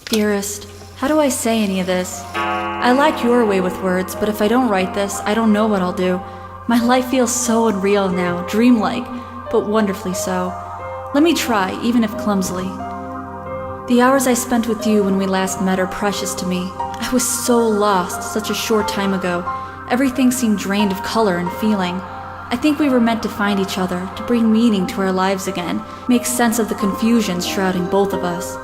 Dearest, how do I say any of this? I like your way with words, but if I don't write this, I don't know what I'll do. My life feels so unreal now, dreamlike, but wonderfully so. Let me try, even if clumsily. The hours I spent with you when we last met are precious to me. I was so lost such a short time ago. Everything seemed drained of color and feeling. I think we were meant to find each other, to bring meaning to our lives again, make sense of the confusion shrouding both of us.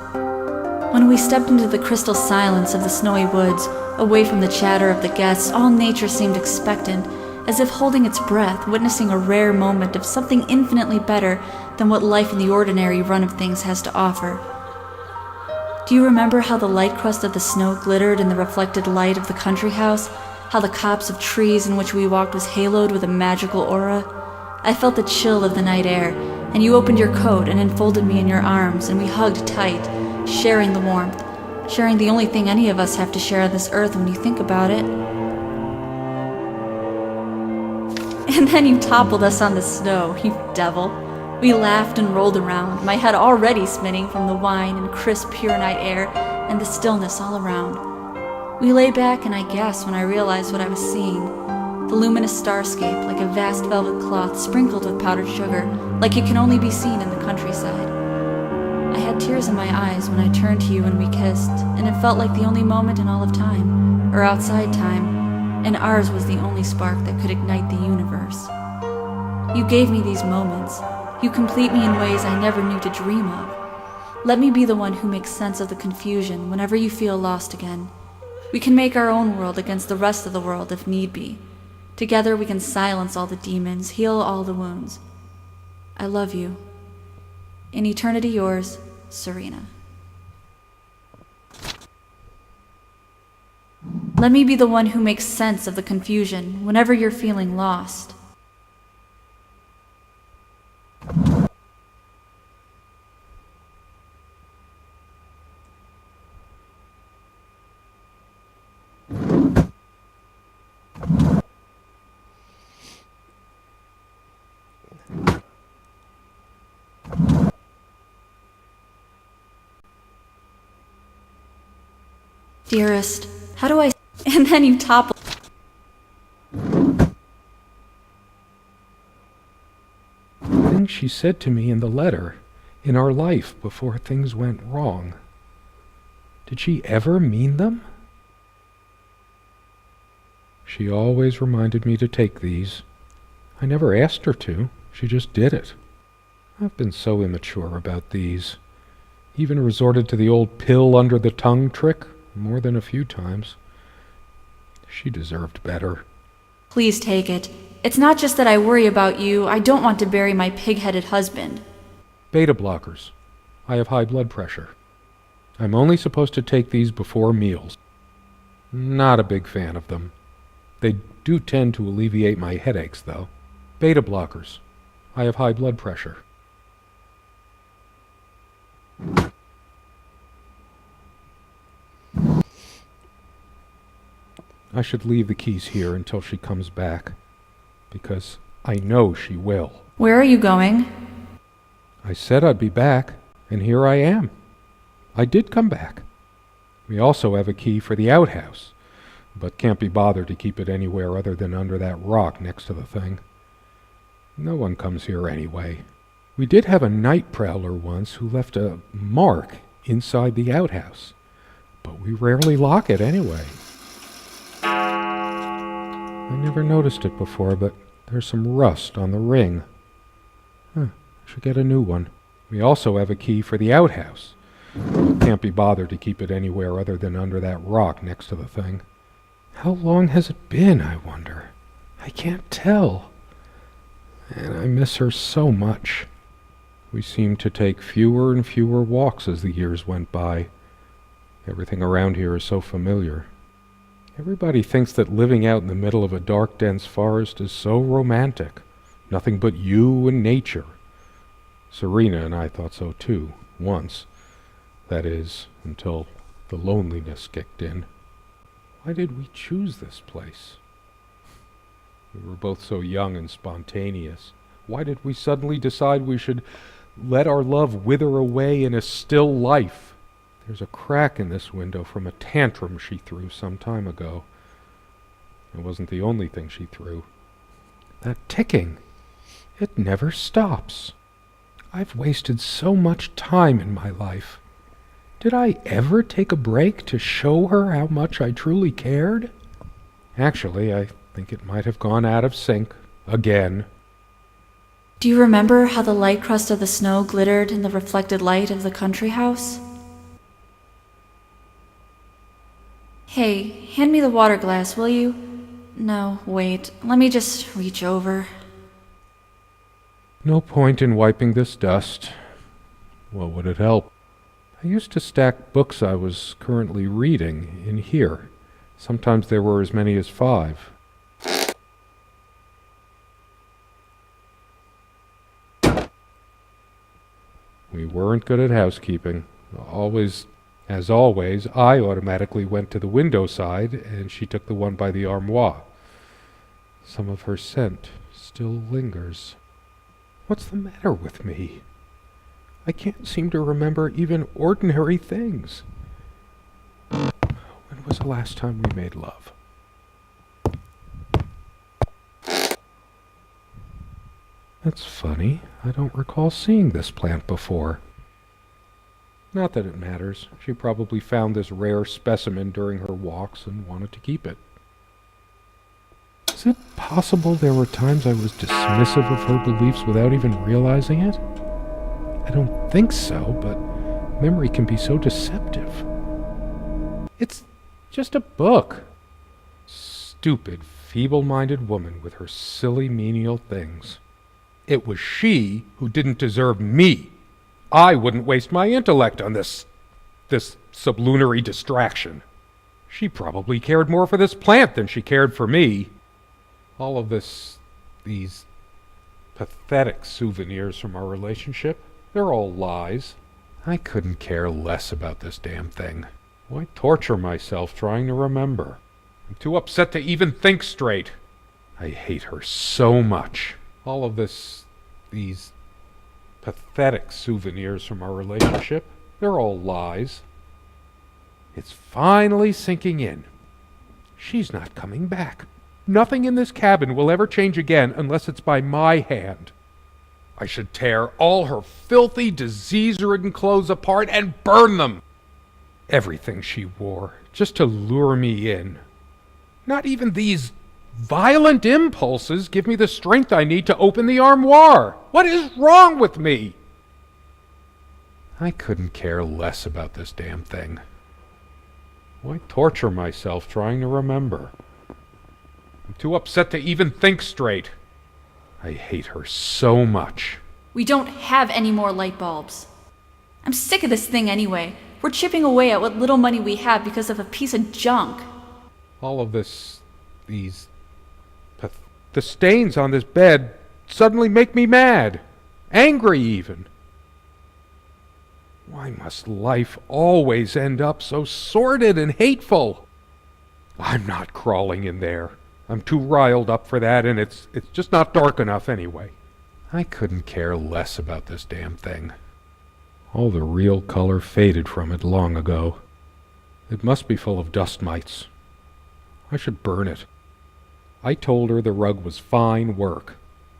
When we stepped into the crystal silence of the snowy woods, away from the chatter of the guests, all nature seemed expectant, as if holding its breath, witnessing a rare moment of something infinitely better than what life in the ordinary run of things has to offer. Do you remember how the light crust of the snow glittered in the reflected light of the country house? How the copse of trees in which we walked was haloed with a magical aura? I felt the chill of the night air, and you opened your coat and enfolded me in your arms, and we hugged tight, sharing the warmth, sharing the only thing any of us have to share on this earth when you think about it. And then you toppled us on the snow, you devil. We laughed and rolled around, my head already spinning from the wine and crisp, pure night air and the stillness all around. We lay back and I gasped when I realized what I was seeing. The luminous starscape, like a vast velvet cloth sprinkled with powdered sugar, like it can only be seen in the countryside. I had tears in my eyes when I turned to you and we kissed, and it felt like the only moment in all of time, or outside time, and ours was the only spark that could ignite the universe. You gave me these moments. You complete me in ways I never knew to dream of. Let me be the one who makes sense of the confusion whenever you feel lost again. We can make our own world against the rest of the world if need be. Together we can silence all the demons, heal all the wounds. I love you. In eternity yours, Serena. Let me be the one who makes sense of the confusion whenever you're feeling lost. Dearest, how do I... And then you toppled... Things she said to me in the letter, in our life before things went wrong. Did she ever mean them? She always reminded me to take these. I never asked her to, she just did it. I've been so immature about these. Even resorted to the old pill under the tongue trick more than a few times. She deserved better. Please take it. It's not just that I worry about you, I don't want to bury my pig-headed husband. Beta blockers. I have high blood pressure. I'm only supposed to take these before meals. Not a big fan of them. They do tend to alleviate my headaches, though. Beta blockers. I have high blood pressure. I should leave the keys here until she comes back, because I know she will. Where are you going? I said I'd be back, and here I am. I did come back. We also have a key for the outhouse, but can't be bothered to keep it anywhere other than under that rock next to the thing. No one comes here anyway. We did have a night prowler once who left a mark inside the outhouse, but we rarely lock it anyway. I never noticed it before, but there's some rust on the ring. I should get a new one. We also have a key for the outhouse, but can't be bothered to keep it anywhere other than under that rock next to the thing. How long has it been, I wonder? I can't tell. And I miss her so much. We seemed to take fewer and fewer walks as the years went by. Everything around here is so familiar. Everybody thinks that living out in the middle of a dark, dense forest is so romantic. Nothing but you and nature. Serena and I thought so too, once. That is, until the loneliness kicked in. Why did we choose this place? We were both so young and spontaneous. Why did we suddenly decide we should let our love wither away in a still life? There's a crack in this window from a tantrum she threw some time ago. It wasn't the only thing she threw. That ticking. It never stops. I've wasted so much time in my life. Did I ever take a break to show her how much I truly cared? Actually, I think it might have gone out of sync. Again. Do you remember how the light crust of the snow glittered in the reflected light of the country house? Hey, hand me the water glass, will you? No, wait, let me just reach over. No point in wiping this dust. What would it help? I used to stack books I was currently reading in here. Sometimes there were as many as 5. We weren't good at housekeeping. As always, I automatically went to the window side, and she took the one by the armoire. Some of her scent still lingers. What's the matter with me? I can't seem to remember even ordinary things. When was the last time we made love? That's funny. I don't recall seeing this plant before. Not that it matters. She probably found this rare specimen during her walks and wanted to keep it. Is it possible there were times I was dismissive of her beliefs without even realizing it? I don't think so, but memory can be so deceptive. It's just a book. Stupid, feeble-minded woman with her silly, menial things. It was she who didn't deserve me. I wouldn't waste my intellect on this sublunary distraction. She probably cared more for this plant than she cared for me. All of these pathetic souvenirs from our relationship, they're all lies. I couldn't care less about this damn thing. Why torture myself trying to remember? I'm too upset to even think straight. I hate her so much. All of these pathetic souvenirs from our relationship, they're all lies. It's finally sinking in. She's not coming back. Nothing in this cabin will ever change again unless it's by my hand. I should tear all her filthy, disease-ridden clothes apart and burn them. Everything she wore, just to lure me in. Not even these violent impulses give me the strength I need to open the armoire. What is wrong with me? I couldn't care less about this damn thing. Why torture myself trying to remember? I'm too upset to even think straight. I hate her so much. We don't have any more light bulbs. I'm sick of this thing anyway. We're chipping away at what little money we have because of a piece of junk. All of the stains on this bed suddenly make me mad. Angry even. Why must life always end up so sordid and hateful? I'm not crawling in there. I'm too riled up for that, and it's just not dark enough anyway. I couldn't care less about this damn thing. All the real color faded from it long ago. It must be full of dust mites. I should burn it. I told her the rug was fine work,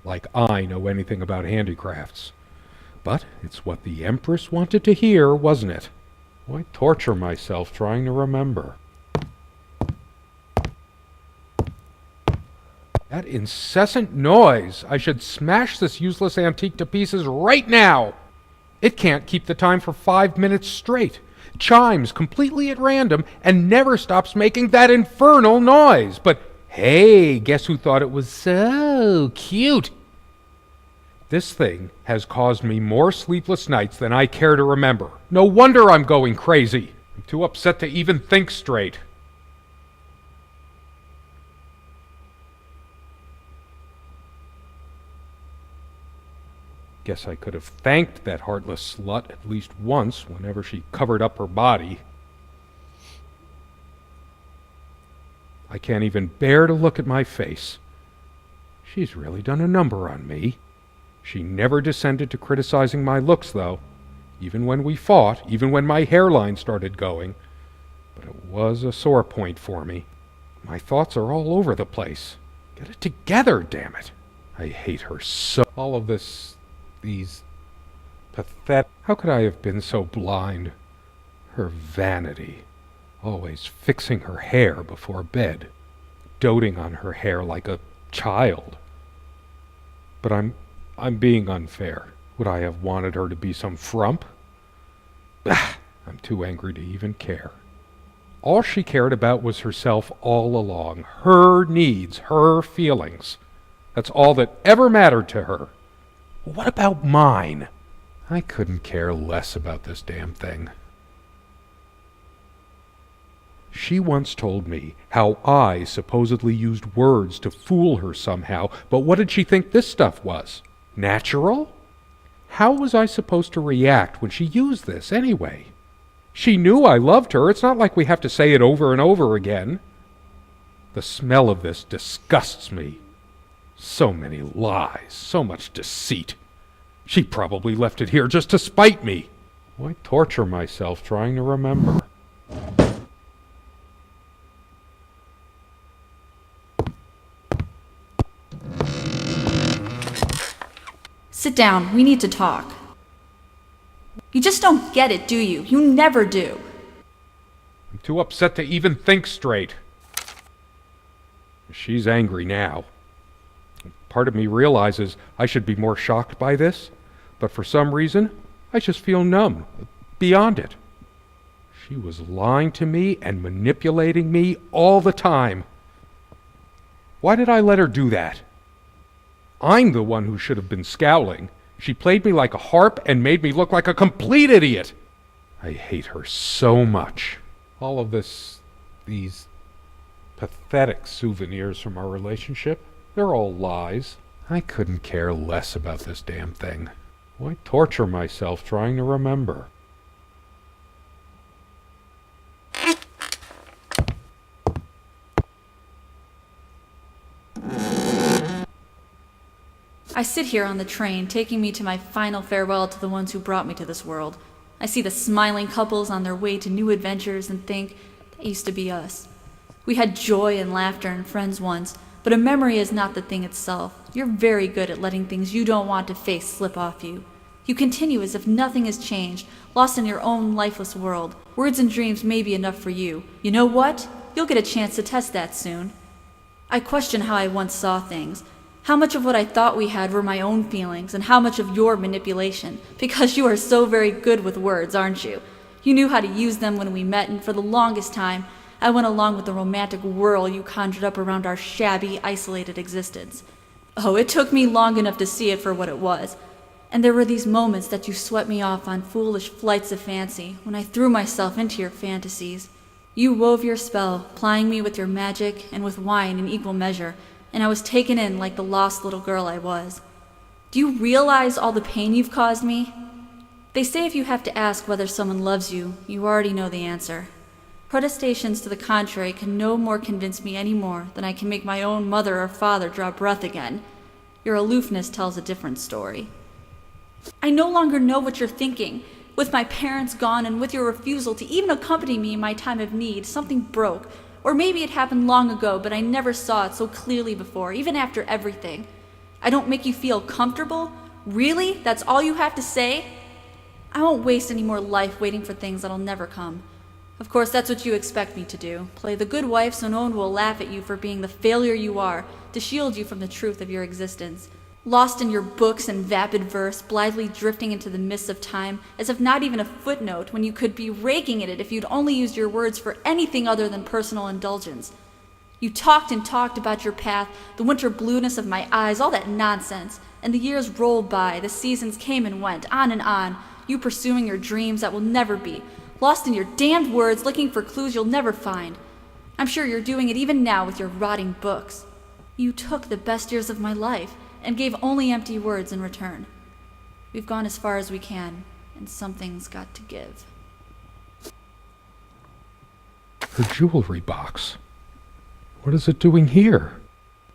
like I know anything about handicrafts. But it's what the Empress wanted to hear, wasn't it? Why torture myself trying to remember? That incessant noise! I should smash this useless antique to pieces right now! It can't keep the time for 5 minutes straight. Chimes completely at random and never stops making that infernal noise. But hey, guess who thought it was so cute? This thing has caused me more sleepless nights than I care to remember. No wonder I'm going crazy. I'm too upset to even think straight. Guess I could have thanked that heartless slut at least once whenever she covered up her body. I can't even bear to look at my face. She's really done a number on me. She never descended to criticizing my looks, though. even when we fought, even when my hairline started going. But it was a sore point for me. My thoughts are all over the place. Get it together, damn it. I hate her so. All of these pathetic. How could I have been so blind? Her vanity. Always fixing her hair before bed. Doting on her hair like a child. But I'm being unfair. Would I have wanted her to be some frump? Bah, I'm too angry to even care. All she cared about was herself all along. Her needs, her feelings. That's all that ever mattered to her. What about mine? I couldn't care less about this damn thing. She once told me how I supposedly used words to fool her somehow, but what did she think this stuff was? Natural? How was I supposed to react when she used this anyway? She knew I loved her. It's not like we have to say it over and over again. The smell of this disgusts me. So many lies, so much deceit. She probably left it here just to spite me. Why torture myself trying to remember? Sit down, we need to talk. You just don't get it, do you? You never do. I'm too upset to even think straight. She's angry now. Part of me realizes I should be more shocked by this, but for some reason, I just feel numb, beyond it. She was lying to me and manipulating me all the time. Why did I let her do that? I'm the one who should have been scowling. She played me like a harp and made me look like a complete idiot. I hate her so much. All of these pathetic souvenirs from our relationship, they're all lies. I couldn't care less about this damn thing. Why torture myself trying to remember? I sit here on the train, taking me to my final farewell to the ones who brought me to this world. I see the smiling couples on their way to new adventures and think, that used to be us. We had joy and laughter and friends once, but a memory is not the thing itself. You're very good at letting things you don't want to face slip off you. You continue as if nothing has changed, lost in your own lifeless world. Words and dreams may be enough for you. You know what? You'll get a chance to test that soon. I question how I once saw things. How much of what I thought we had were my own feelings, and how much of your manipulation, because you are so very good with words, aren't you? You knew how to use them when we met, and for the longest time, I went along with the romantic whirl you conjured up around our shabby, isolated existence. Oh, it took me long enough to see it for what it was. And there were these moments that you swept me off on foolish flights of fancy, when I threw myself into your fantasies. You wove your spell, plying me with your magic and with wine in equal measure, and I was taken in like the lost little girl I was. Do you realize all the pain you've caused me? They say if you have to ask whether someone loves you, you already know the answer. Protestations to the contrary can no more convince me any more than I can make my own mother or father draw breath again. Your aloofness tells a different story. I no longer know what you're thinking. With my parents gone and with your refusal to even accompany me in my time of need, something broke. Or maybe it happened long ago, but I never saw it so clearly before, even after everything. I don't make you feel comfortable? Really? That's all you have to say? I won't waste any more life waiting for things that'll never come. Of course, that's what you expect me to do. Play the good wife so no one will laugh at you for being the failure you are, to shield you from the truth of your existence. Lost in your books and vapid verse, blithely drifting into the mists of time, as if not even a footnote, when you could be raking at it if you'd only used your words for anything other than personal indulgence. You talked and talked about your path, the winter blueness of my eyes, all that nonsense, and the years rolled by, the seasons came and went, on, you pursuing your dreams that will never be, lost in your damned words, looking for clues you'll never find. I'm sure you're doing it even now with your rotting books. You took the best years of my life, and gave only empty words in return. We've gone as far as we can, and something's got to give. Her jewelry box. What is it doing here?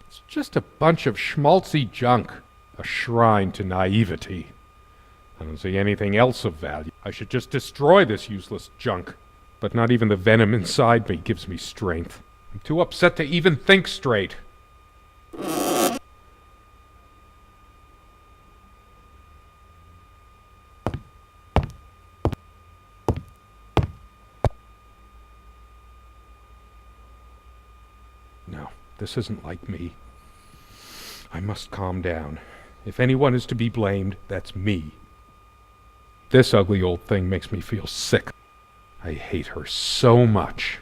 It's just a bunch of schmaltzy junk. A shrine to naivety. I don't see anything else of value. I should just destroy this useless junk. But not even the venom inside me gives me strength. I'm too upset to even think straight. No, this isn't like me. I must calm down. If anyone is to be blamed, that's me. This ugly old thing makes me feel sick. I hate her so much.